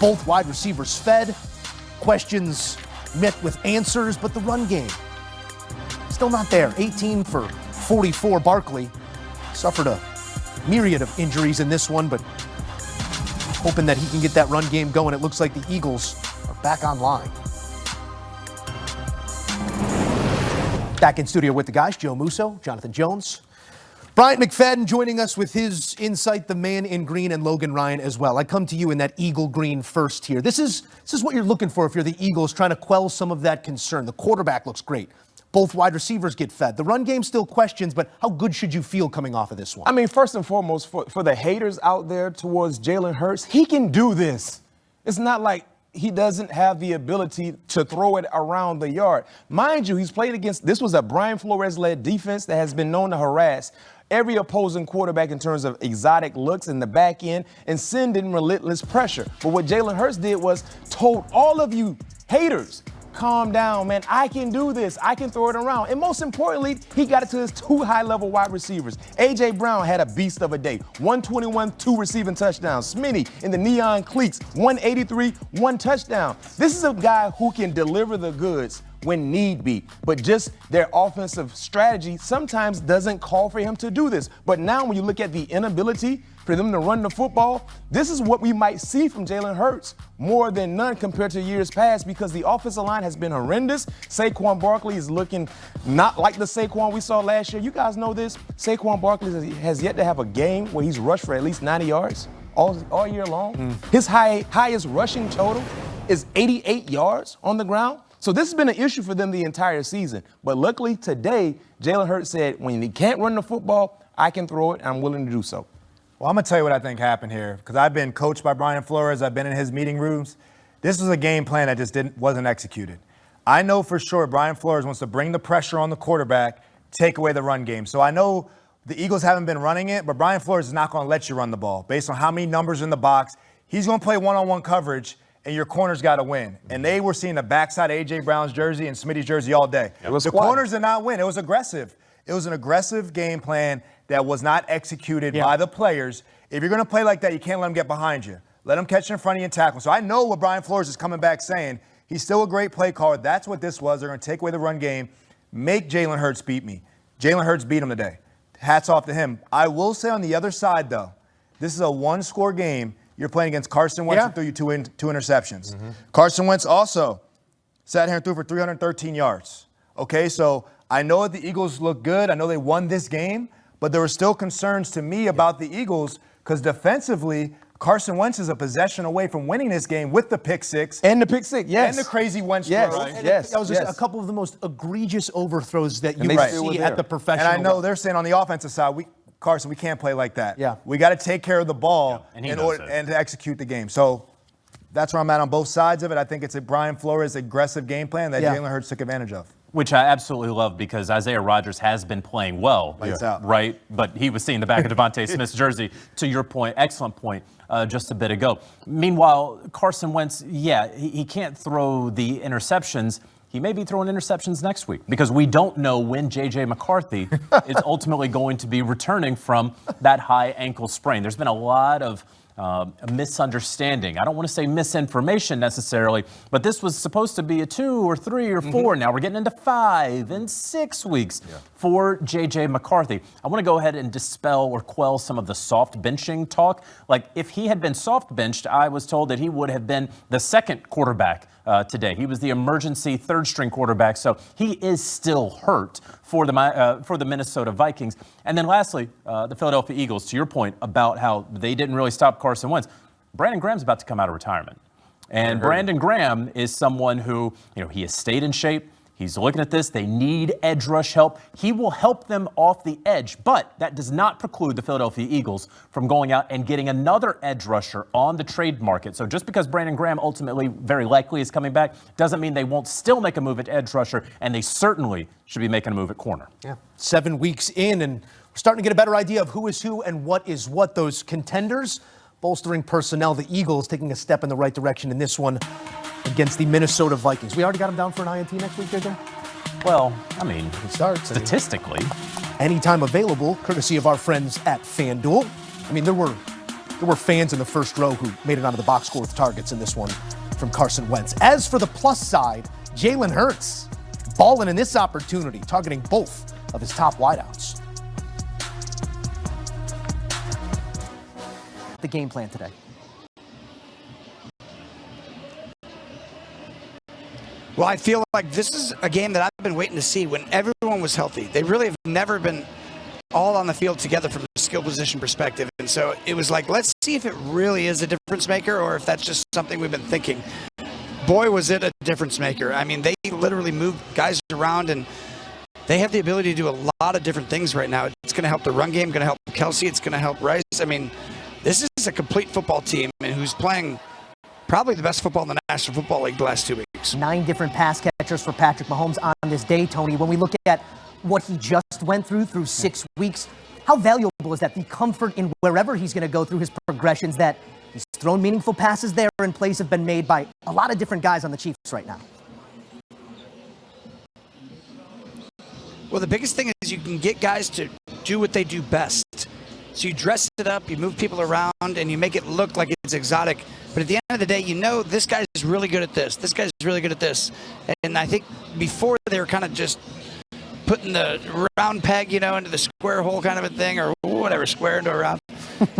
Both wide receivers fed, questions met with answers, but the run game still not there. 18 for 44. Barkley suffered a myriad of injuries in this one, but hoping that he can get that run game going. It looks like the Eagles are back online. Back in studio with the guys, Joe Musso, Jonathan Jones. Bryant McFadden joining us with his insight, the man in green, and Logan Ryan as well. I come to you in that Eagle green first here. This is what you're looking for if you're the Eagles, trying to quell some of that concern. The quarterback looks great. Both wide receivers get fed. The run game still questions, but how good should you feel coming off of this one? I mean, first and foremost, for the haters out there towards Jalen Hurts, he can do this. It's not like he doesn't have the ability to throw it around the yard. Mind you, he's played against, this was a Brian Flores-led defense that has been known to harass every opposing quarterback in terms of exotic looks in the back end and send in relentless pressure. But what Jalen Hurts did was told all of you haters, calm down, man. I can do this. I can throw it around. And most importantly, he got it to his two high-level wide receivers. A.J. Brown had a beast of a day. 121, 2 receiving touchdowns. Smitty in the neon cleats, 183, 1 touchdown. This is a guy who can deliver the goods when need be. But just their offensive strategy sometimes doesn't call for him to do this. But now when you look at the inability for them to run the football, this is what we might see from Jalen Hurts more than none compared to years past, because the offensive line has been horrendous. Saquon Barkley is looking not like the Saquon we saw last year. You guys know this. Saquon Barkley has yet to have a game where he's rushed for at least 90 yards all year long. His highest rushing total is 88 yards on the ground. So this has been an issue for them the entire season. But luckily today, Jalen Hurts said, when he can't run the football, I can throw it, and I'm willing to do so. Well, I'm going to tell you what I think happened here, because I've been coached by Brian Flores. I've been in his meeting rooms. This was a game plan that just wasn't executed. I know for sure Brian Flores wants to bring the pressure on the quarterback, take away the run game. So I know the Eagles haven't been running it, but Brian Flores is not going to let you run the ball based on how many numbers in the box. He's going to play one-on-one coverage, and your corner's got to win. And they were seeing the backside of A.J. Brown's jersey and Smitty's jersey all day. The corners did not win. It was aggressive. It was an aggressive game plan that was not executed by the players. If you're going to play like that, you can't let them get behind you. Let them catch in front of you and tackle. So I know what Brian Flores is coming back saying. He's still a great play caller. That's what this was. They're going to take away the run game, make Jalen Hurts beat me. Jalen Hurts beat him today. Hats off to him. I will say on the other side, though, this is a one-score game. You're playing against Carson Wentz, who threw you two interceptions. Carson Wentz also sat here and threw for 313 yards. Okay, so I know that the Eagles look good. I know they won this game, but there were still concerns to me about the Eagles because defensively, Carson Wentz is a possession away from winning this game with the pick six. And the pick six, yes. And the crazy Wentz yes. throw. Right. Yes. That was just a couple of the most egregious overthrows that you see at the professional level. And I know they're saying on the offensive side, Carson, we can't play like that. Yeah. We got to take care of the ball and to execute the game. So that's where I'm at on both sides of it. I think it's a Brian Flores aggressive game plan that Jalen Hurts took advantage of. Which I absolutely love, because Isaiah Rodgers has been playing well, right? But he was seeing the back of Devontae Smith's jersey, to your point, excellent point, just a bit ago. Meanwhile, Carson Wentz, he can't throw the interceptions. He may be throwing interceptions next week, because we don't know when J.J. McCarthy is ultimately going to be returning from that high ankle sprain. There's been a lot of misunderstanding. I don't want to say misinformation necessarily, but this was supposed to be a 2 or 3 or 4. Now we're getting into 5 and 6 weeks for J.J. McCarthy. I want to go ahead and dispel or quell some of the soft benching talk. Like, if he had been soft benched, I was told that he would have been the second quarterback today. He was the emergency third-string quarterback, so he is still hurt for the Minnesota Vikings. And then lastly, the Philadelphia Eagles, to your point about how they didn't really stop Carson Wentz. Brandon Graham's about to come out of retirement. And Brandon Graham is someone who, he has stayed in shape. He's looking at this. They need edge rush help. He will help them off the edge, but that does not preclude the Philadelphia Eagles from going out and getting another edge rusher on the trade market. So just because Brandon Graham ultimately very likely is coming back doesn't mean they won't still make a move at edge rusher, and they certainly should be making a move at corner. 7 weeks in, and we're starting to get a better idea of who is who and what is what. Those contenders bolstering personnel. The Eagles taking a step in the right direction in this one against the Minnesota Vikings. We already got them down for an INT next week, JJ? Well, I mean, statistically. Anytime available, courtesy of our friends at FanDuel. I mean, there were There were fans in the first row who made it onto the box score with targets in this one from Carson Wentz. As for the plus side, Jalen Hurts balling in this opportunity, targeting both of his top wideouts. The game plan today. Well, I feel like this is a game that I've been waiting to see when everyone was healthy. They really have never been all on the field together from a skill position perspective. And so it was like, let's see if it really is a difference maker or if that's just something we've been thinking. Boy, was it a difference maker. I mean, they literally moved guys around, and they have the ability to do a lot of different things right now. It's going to help the run game, going to help Kelsey, it's going to help Rice. I mean, this is a complete football team and who's playing probably the best football in the National Football League the last 2 weeks. 9 different pass catchers for Patrick Mahomes on this day, Tony. When we look at what he just went through 6 weeks, how valuable is that? The comfort in wherever he's going to go through his progressions, that he's thrown meaningful passes there and plays have been made by a lot of different guys on the Chiefs right now. Well, the biggest thing is you can get guys to do what they do best. So you dress it up, you move people around, and you make it look like it's exotic. But at the end of the day, you know this guy's really good at this. This guy's really good at this. And I think before they were kind of just putting the round peg, into the square hole kind of a thing, or whatever, square into a round.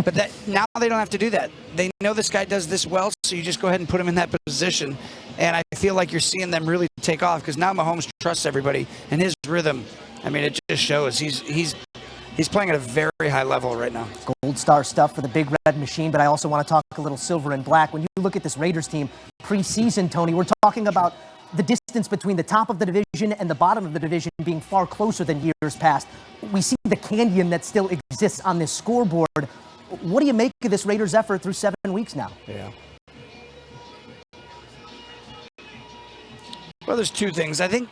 But that now they don't have to do that. They know this guy does this well, so you just go ahead and put him in that position. And I feel like you're seeing them really take off because now Mahomes trusts everybody and his rhythm. I mean, it just shows he's playing at a very high level right now. Gold star stuff for the big red machine, but I also want to talk a little silver and black. When you look at this Raiders team preseason, Tony, we're talking about the distance between the top of the division and the bottom of the division being far closer than years past. We see the canyon that still exists on this scoreboard. What do you make of this Raiders effort through 7 weeks now? Yeah. Well, there's two things. I think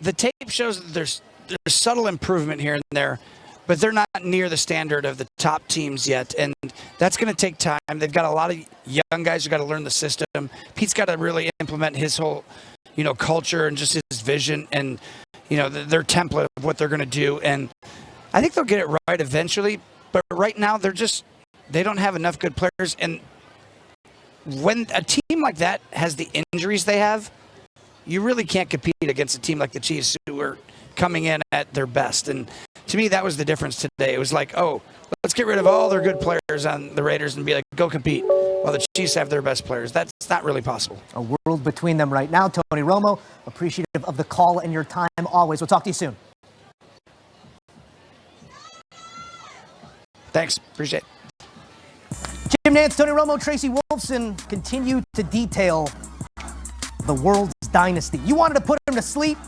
the tape shows that there's subtle improvement here and there, but they're not near the standard of the top teams yet, and that's going to take time. They've got a lot of young guys who got to learn the system. Pete's got to really implement his whole, culture and just his vision and, their template of what they're going to do, and I think they'll get it right eventually, but right now they don't have enough good players, and when a team like that has the injuries they have, you really can't compete against a team like the Chiefs who are coming in at their best. And to me, that was the difference today. It was like, let's get rid of all their good players on the Raiders and be like, go compete. While the Chiefs have their best players. That's not really possible. A world between them right now. Tony Romo, appreciative of the call and your time always. We'll talk to you soon. Thanks. Appreciate it. Jim Nantz, Tony Romo, Tracy Wolfson continue to detail the world's dynasty. You wanted to put him to sleep?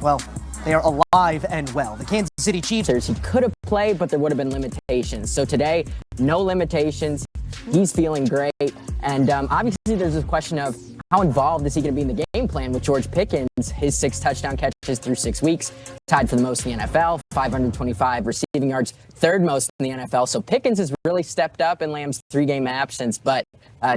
Well, they are alive and well. The Kansas City Chiefs. He could have played, but there would have been limitations. So today, no limitations. He's feeling great. And obviously, there's this question of how involved is he going to be in the game plan with George Pickens? His 6 touchdown catches through 6 weeks, tied for the most in the NFL, 525 receiving yards, third most in the NFL. So Pickens has really stepped up in Lamb's 3-game absence. But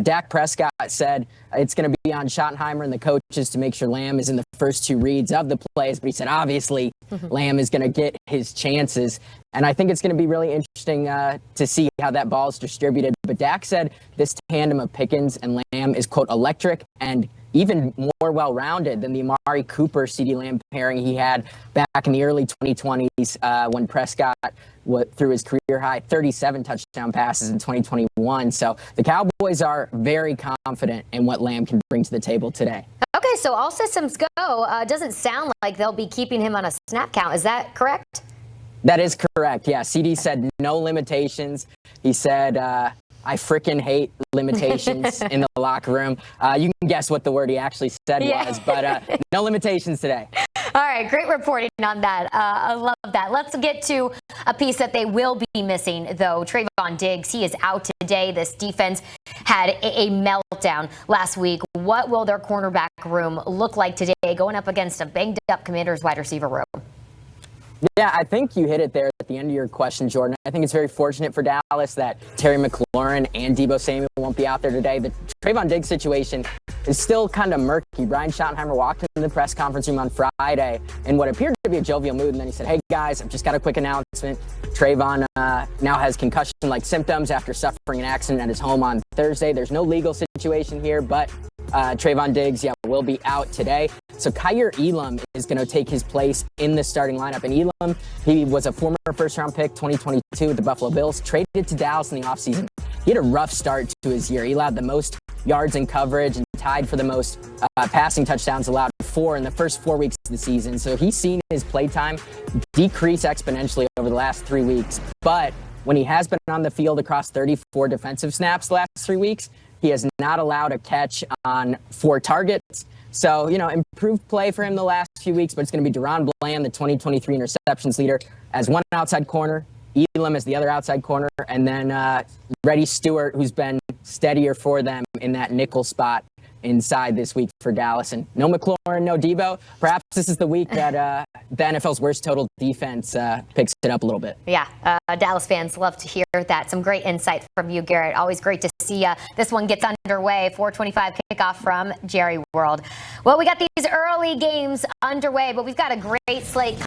Dak Prescott said it's going to be on Schottenheimer and the coaches to make sure Lamb is in the first 2 reads of the plays. But he said, obviously, Lamb is going to get his chances. And I think it's going to be really interesting to see how that ball is distributed. But Dak said this tandem of Pickens and Lamb is, quote, electric and even more well-rounded than the Amari Cooper-CeeDee Lamb pairing he had back in the early 2020s when Prescott threw his career-high 37 touchdown passes in 2021. So the Cowboys are very confident in what Lamb can bring to the table today. Okay, so all systems go. Doesn't sound like they'll be keeping him on a snap count. Is that correct? That is correct. Yeah, CD said no limitations. He said, I frickin' hate limitations in the locker room. You can guess what the word he actually said was, but no limitations today. All right, great reporting on that. I love that. Let's get to a piece that they will be missing, though. Trayvon Diggs, he is out today. This defense had a meltdown last week. What will their cornerback room look like today going up against a banged-up Commanders wide receiver room? Yeah, I think you hit it there at the end of your question, Jordan. I think it's very fortunate for Dallas that Terry McLaurin and Deebo Samuel won't be out there today. The Trayvon Diggs situation is still kind of murky. Brian Schottenheimer walked into the press conference room on Friday in what appeared to be a jovial mood, and then he said, "Hey guys, I've just got a quick announcement. Trayvon now has concussion-like symptoms after suffering an accident at his home on Thursday. There's no legal situation here, but Trayvon Diggs, will be out today." So Kyer Elam is going to take his place in the starting lineup. And Elam, he was a former first-round pick, 2022 with the Buffalo Bills, traded to Dallas in the offseason. He had a rough start to his year. He allowed the most yards in coverage and tied for the most passing touchdowns, allowed 4 in the first 4 weeks of the season. So he's seen his play time decrease exponentially over the last 3 weeks. But when he has been on the field across 34 defensive snaps the last 3 weeks, he has not allowed a catch on 4 targets. So, improved play for him the last few weeks, but it's going to be Deron Bland, the 2023 interceptions leader, as one outside corner, Elam as the other outside corner, and then Reddy Stewart, who's been steadier for them in that nickel spot inside this week for Dallas. And no McLaurin, no Debo. Perhaps this is the week that the NFL's worst total defense picks it up a little bit. Yeah, Dallas fans love to hear that. Some great insight from you, Garrett. Always great to see you. This one gets underway. 4:25 kickoff from Jerry World. Well, we got these early games underway, but we've got a great slate